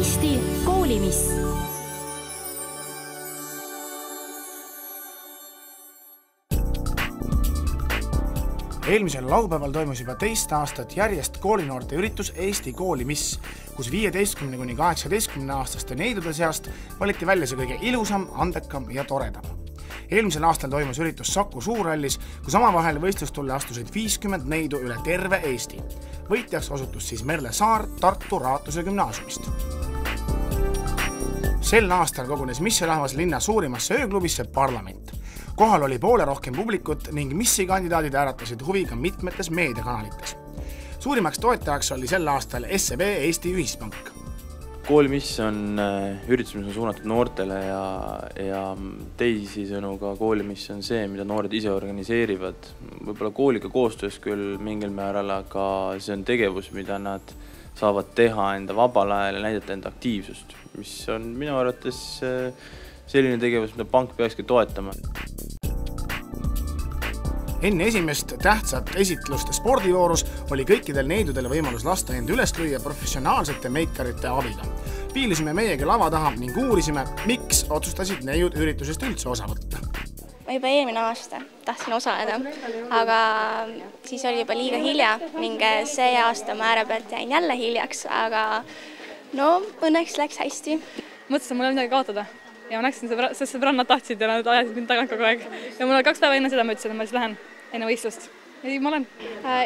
Eesti koolimiss. Eelmisel laupäeval toimus juba teist aastat järjest koolinoorte üritus Eesti koolimiss, kus 15–18-aastaste neidude seast valiti välja see kõige ilusam, andekam ja toredam. Eelmisel aastal toimus üritus Saku Suurhallis, kus omavahel võistlustulle astusid 50 neidu üle terve Eesti. Võitjaks osutus siis Merle Saar Tartu Raatuse gümnaasiumist. Sel aastal kogunes missirahvas linna suurimasse ööklubisse Parlament. Kohal oli poole rohkem publikut ning missikandidaadid äratasid huvi ka mitmetes meediakanalites. Suurimaks toetajaks oli sel aastal SEB Eesti Ühispank. Koolimiss on üritus, mis on suunatud noortele ja teisisõnu ka koolimiss on see, mida noored ise organiseerivad. Võib-olla kooliga koostöös küll mingil määral, aga see on tegevus, mida nad saavad teha enda vabal ajal ja näidata enda aktiivsust, mis on minu arvates selline tegevus, mida pank peakski toetama. Enne esimest tähtsat esitlust spordivoorus oli kõikidel neidudel võimalus lasta end üles lüüa professionaalsete meikarite abiga. Piilisime meiegi lava taha ning uurisime, miks otsustasid neiud üritusest üldse osa võtta. Ma juba eelmine aasta tahtsin osaleda, aga siis oli juba liiga hilja ning see aasta määra pealt jäin jälle hiljaks, aga no õnneks läks hästi. Mõtlesin, mul ei midagi kaotada. Ja ma näksin, sest sõbrannad tahtsid ja nad ajasid mind tagant kogu aeg. Ja mul 2 päeva enne seda ma ütlesin, et ma siis lähen enne võistlust. Ja ma olen.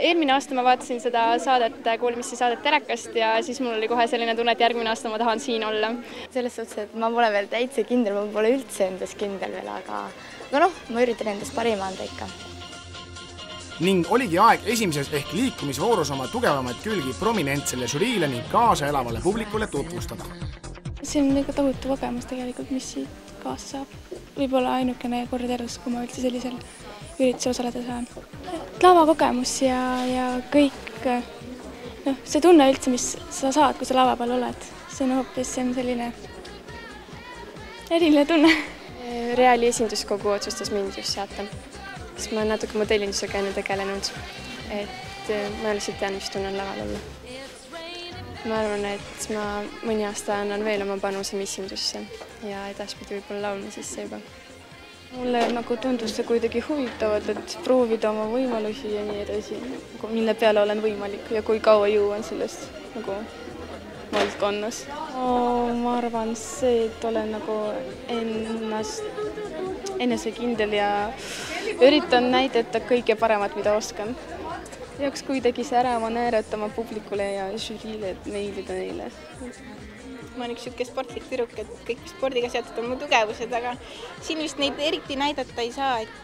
Eelmine aasta ma vaatasin seda saadet, koolimissi saadet Terekast ja siis mul oli kohe selline tunne, et järgmine aasta ma tahan siin olla. Selles suhtes, et ma pole veel täitsa kindel, ma pole üldse endas kindel veel, aga ma üritan endast parima anda ikka. Ning oligi aeg esimeses ehk liikumisvoorus oma tugevamaid külgi prominentsele žüriile ning kaasa elavale publikule tutvustada. See on väga tohutu kogemus tegelikult, mis siit kaasa saab. Võib-olla ainukene kord elus, kui ma üldse sellisel ürituse osaleda saan. Lavakogemus ja kõik, see tunne üldse, mis sa saad, kui sa lava peal oled, see on hoopis selline eriline tunne. Reali esinduskogu otsustas mind just saata, sest ma olen natuke modellindusega enne tegelenud, et ma lihtsalt tean, mis tunnen laval olla. Ma arvan, et ma mõni aasta annan veel oma panuse missindusse ja edaspidi võib-olla laulma sisse juba. Mulle tundus see kuidagi huvitavad, et proovida oma võimalusi ja nii edasi, mille peale olen võimalik ja kui kaua jõuan sellest valdkonnas. Ma arvan see, et olen enesekindel ja üritan näidata kõige paremat, mida oskan. Peaks kuidagi särama näeretama publikule ja žüriile, et meeldida neile. Ma olen üks siuke sportlik tüdruk, et kõik spordiga seotud on mu tugevused, aga siin vist neid eriti näidata ei saa, et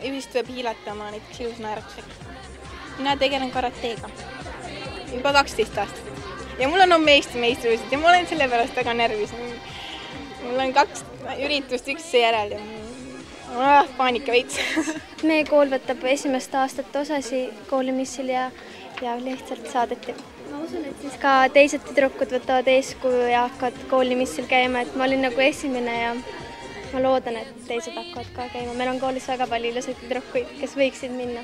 ühist peab hiilata oma näiteks ilus naeratusega. Mina tegelen karateega juba 12 aastat ja mul on Eesti meistrivõistlused ja ma olen selle pärast väga närvis. Mul on 2 üritust ükse järel ja paanika veits. Meie kool võtab esimest aastat osasi koolimissil ja lihtsalt saadeti. Ma usun, et siis ka teised tüdrukud võtavad eeskuju ja hakkavad koolimissil käima, et ma olin esimene ja ma loodan, et teised hakkavad ka käima. Meil on koolis väga palju ilusaid tüdrukuid, kes võiksid minna.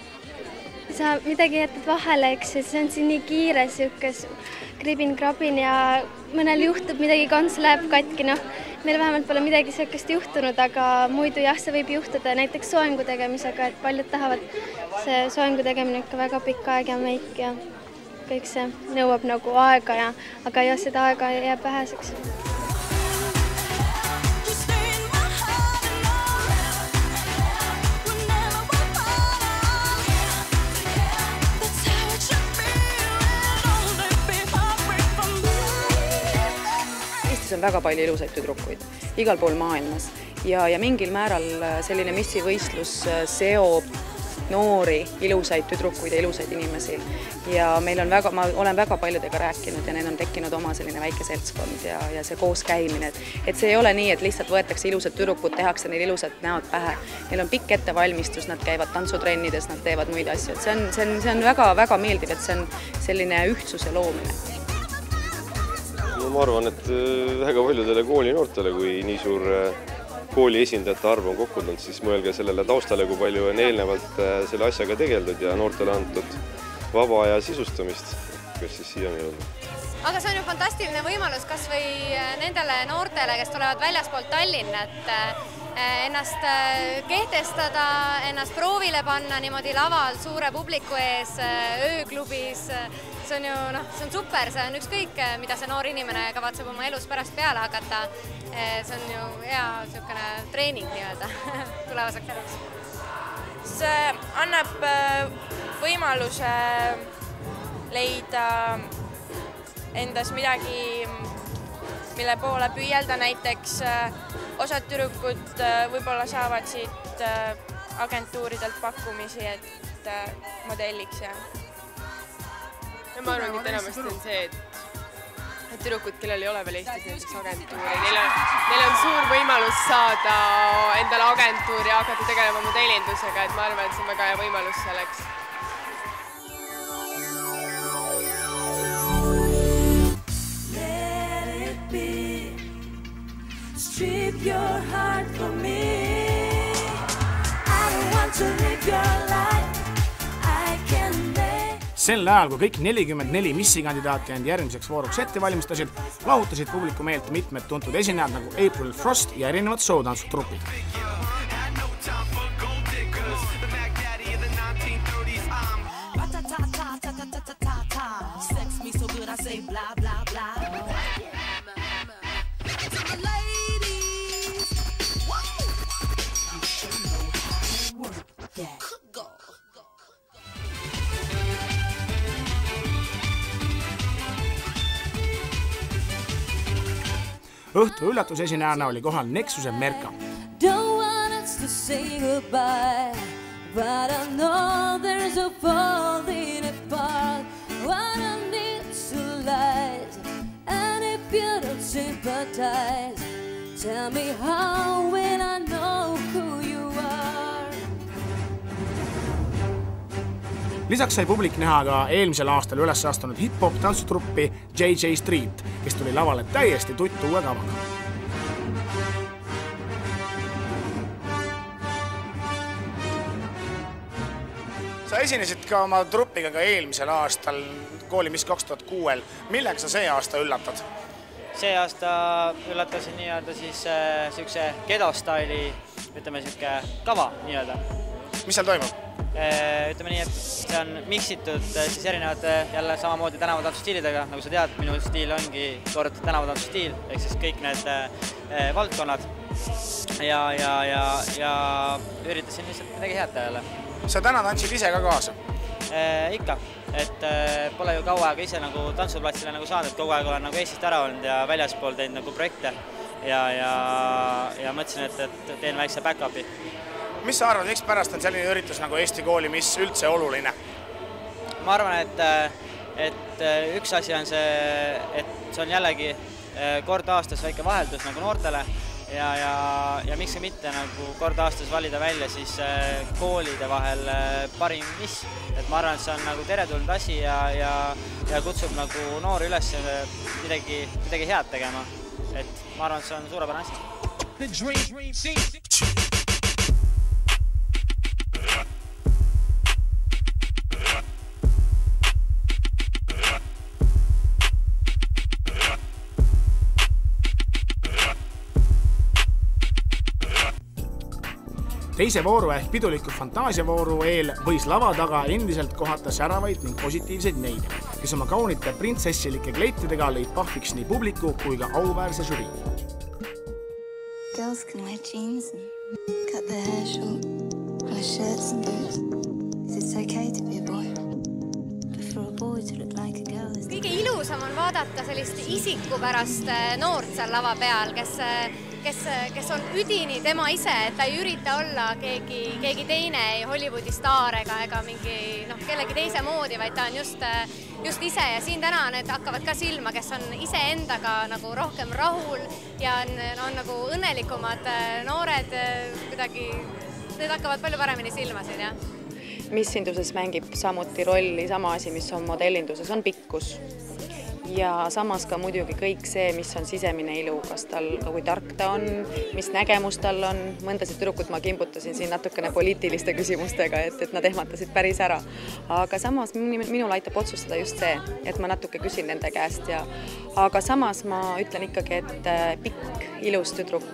Sa midagi jätad vahele, eks, see on siin nii kiire, siukes kribin-krabin ja mõnel juhtub midagi, kants läheb katki, meil vähemalt pole midagi sellist juhtunud, aga muidu jah, see võib juhtuda näiteks soengu tegemisega, et paljud tahavad see soengu tegemine ikka väga pikk aeg ja meik ja kõik see nõuab aega, aga jah, seda aega jääb väheseks. Eestis on väga palju ilusaid tüdrukuid, igal pool maailmas ja mingil määral selline missivõistlus seob noori, ilusaid tüdrukuid ja ilusaid inimesi. Ja ma olen väga paljudega rääkinud ja neil on tekkinud oma selline väike seltskond ja see koos käimine. Et see ei ole nii, et lihtsalt võetakse ilusad tüdrukud, tehakse neil ilusad näod pähe. Neil on pikk ettevalmistus, nad käivad tantsutrennides, nad teevad muid asju. See on väga meeldiv, et see on selline ühtsuse loomine. Ma arvan, et väga paljudele koolinoortele, kui nii suur kooli esindajate arv on kokku tulnud, siis mõelge sellele taustale, kui palju on eelnevalt selle asjaga tegeldud ja noortele antud vaba aja sisustamist, kes siis siiani on. aga see on ju fantastiline võimalus kas või nendele noortele, kes tulevad väljaspoolt Tallinnat, ennast kehtestada, ennast proovile panna niimoodi laval suure publiku ees, ööklubis. See on ju, see on super, see on ükskõik, mida see noor inimene kavatseb oma elus pärast peale hakata. See on ju hea selline treening nii-öelda tulevaseks eluks. See annab võimaluse leida endas midagi, mille poole püüelda, näiteks osad tüdrukud võib-olla saavad siit agentuuridelt pakkumisi, et modelliks ja ma arvan, et enamasti on see, et tüdrukud, kellel ei ole veel Eestis näiteks agentuuri, neil on suur võimalus saada endale agentuuri ja hakata tegelema modellindusega, et ma arvan, et see on väga hea võimalus selleks. Strip your heart for me. I don't want to live your life. I can make. Sel ajal, kui kõik 44 missikandidaati end järgmiseks vooruks ette valmistasid, lahutasid publiku meelt mitmed tuntud esinejad nagu April Frost ja erinevad sootantsutrupid. Õhtu üllatusesinejana oli kohal Nexuse Merka. Don't want us to say goodbye, but I know there's a falling apart. What I need to lies, and if you don't sympathize, tell me how will I know who you are. Lisaks sai publik näha ka eelmisel aastal üles astunud hip-hop tantsutruppi JJ Street, kes tuli lavale täiesti tuttu uue kavaga. Sa esinesid ka oma trupiga ka eelmisel aastal Koolimis 2006. Millega sa see aasta üllatad? See aasta üllatasin nii-öelda siis sihukese kedo-staili, ütleme sihuke kava nii-öelda. Mis seal toimub? Ütleme nii, et see on miksitud siis erinevate jälle samamoodi tänavatantsustiilidega. Nagu sa tead, minu stiil ongi kord tänavatantsustiil, ehk siis kõik need valdkonnad ja üritasin lihtsalt midagi head jälle. Sa täna tantsid ise ka kaasa? Ikka, et pole ju kaua aega ise nagu tantsuplatsile nagu saanud, kogu aeg olen nagu Eestist ära olnud ja väljaspool teinud nagu projekte ja mõtlesin, et teen väikse back-upi. Mis sa arvad, miks pärast on selline üritus nagu Eesti Kooli, mis üldse oluline? Ma arvan, et üks asi on see, et see on jällegi kord aastas väike vaheldus nagu noortele ja miks mitte nagu kord aastas valida välja siis koolide vahel parim miss. Et ma arvan, et see on nagu teretulnud asi ja kutsub nagu noori üles midagi head tegema. Et ma arvan, et see on suurepärane asi. Teise vooru ehk piduliku fantaasiavooru eel võis lava taga endiselt kohata säravaid ning positiivseid neid, kes oma kaunite printsessilike kleitidega lõid pahviks nii publiku kui ka auväärse žürii. Girls can wear jeans and cut their hair short, wear shirts and boots. It's okay to be a boy, but for a boy to look like a girl is... Kõige ilusam on vaadata sellist isikupärast noort seal lava peal, kes on üdini tema ise, et ta ei ürita olla keegi teine, ei Hollywoodi staar ega mingi kellegi teise moodi, vaid ta on just ise ja siin täna need hakkavad ka silma, kes on ise endaga nagu rohkem rahul ja on nagu õnnelikumad noored kuidagi, need hakkavad palju paremini silma siin, jah. Missinduses mängib samuti rolli sama asi, mis on modellinduses, on pikkus. ja samas ka muidugi kõik see, mis on sisemine ilu, kas tal, kui tark ta on, mis nägemus tal on, mõndasid tüdrukud ma kimbutasin siin natukene poliitiliste küsimustega, et nad ehmatasid päris ära. Aga samas minul aitab otsustada just see, et ma natuke küsin nende käest aga samas ma ütlen ikkagi, et pikk, ilus tüdruk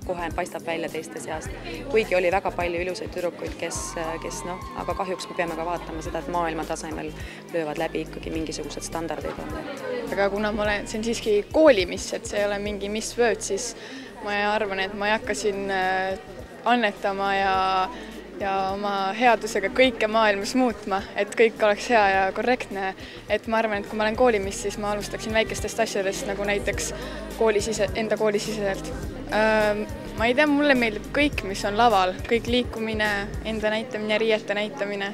kohe paistab välja teiste seast. Kuigi oli väga palju ilusaid tüdrukuid, kes aga kahjuks me peame ka vaatama seda, et maailma tasemel löövad läbi ikkagi mingisugused standardid on. Aga kuna ma olen siin siiski koolimiss, et see ei ole mingi Miss World, siis ma arvan, et ma ei hakka siin annetama ja oma headusega kõike maailmas muutma, et kõik oleks hea ja korrektne. Et ma arvan, et kui ma olen koolimiss, siis ma alustaksin väikestest asjadest, nagu näiteks enda koolisiseselt. Ma ei tea, mulle meeldib kõik, mis on laval, kõik liikumine, enda näitamine, riiete näitamine.